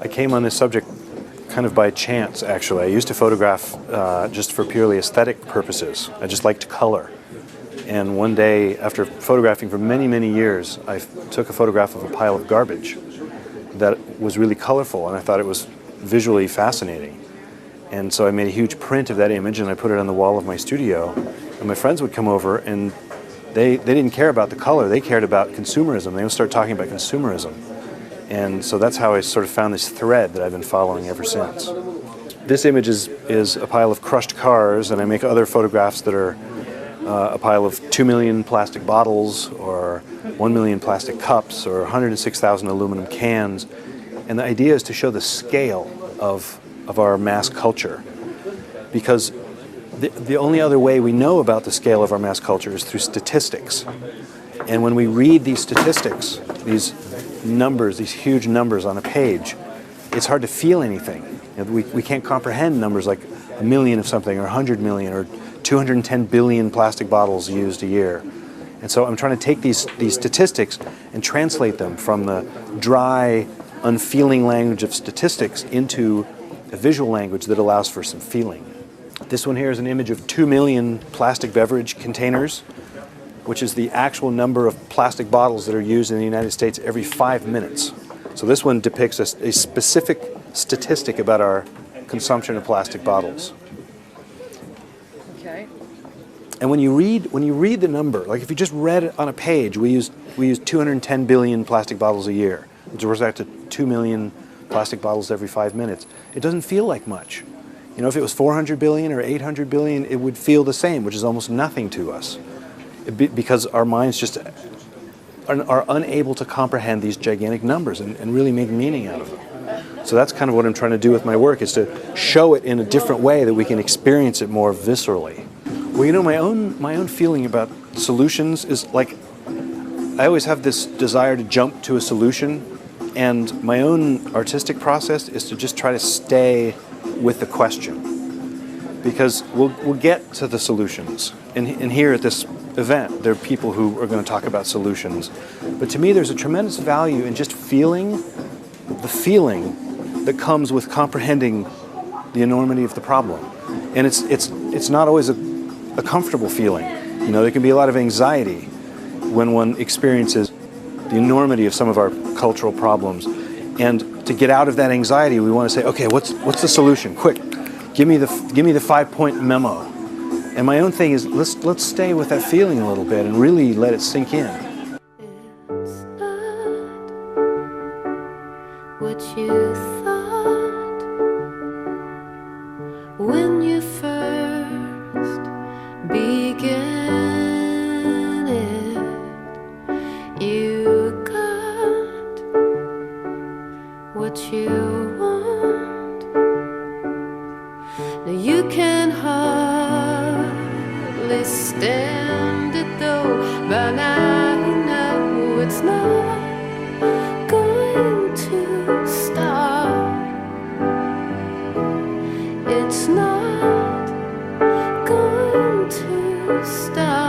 I came on this subject kind of by chance, actually. I used to photograph just for purely aesthetic purposes. I just liked color. And one day, after photographing for many, many years, I took a photograph of a pile of garbage that was really colorful, and I thought it was visually fascinating. And so I made a huge print of that image, and I put it on the wall of my studio. And my friends would come over, and they didn't care about the color. They cared about consumerism. They would start talking about consumerism. And so that's how I sort of found this thread that I've been following ever since. This image is a pile of crushed cars, and I make other photographs that are a pile of 2 million plastic bottles, or 1 million plastic cups, or 106,000 aluminum cans. And the idea is to show the scale of our mass culture. Because the only other way we know about the scale of our mass culture is through statistics. And when we read these statistics, these numbers, these huge numbers on a page, it's hard to feel anything. We can't comprehend numbers like 1 million of something, or 100 million, or 210 billion plastic bottles used a year. And so I'm trying to take these statistics and translate them from the dry, unfeeling language of statistics into a visual language that allows for some feeling. This one here is an image of 2 million plastic beverage containers, which is the actual number of plastic bottles that are used in the United States every 5 minutes. So this one depicts a specific statistic about our consumption of plastic bottles. Okay. And when you read the number, like if you just read it on a page, we use 210 billion plastic bottles a year, which works out to 2 million plastic bottles every 5 minutes. It doesn't feel like much. You know, if it was 400 billion or 800 billion, it would feel the same, which is almost nothing to us. Because our minds just are unable to comprehend these gigantic numbers and really make meaning out of them. So that's kind of what I'm trying to do with my work, is to show it in a different way that we can experience it more viscerally. Well, you know, my own feeling about solutions is like, I always have this desire to jump to a solution, and my own artistic process is to just try to stay with the question. Because we'll get to the solutions. And here at this event, there are people who are going to talk about solutions. But to me, there's a tremendous value in just feeling the feeling that comes with comprehending the enormity of the problem. And it's not always a comfortable feeling. You know, there can be a lot of anxiety when one experiences the enormity of some of our cultural problems. And to get out of that anxiety, we want to say, okay, what's the solution? Quick, give me the 5-point memo. And my own thing is, let's stay with that feeling a little bit and really let it sink in. It's not what you thought when you first began it. You got what you want. Now you can hardly stand it though. By now you know it's not going to stop. It's not going to stop.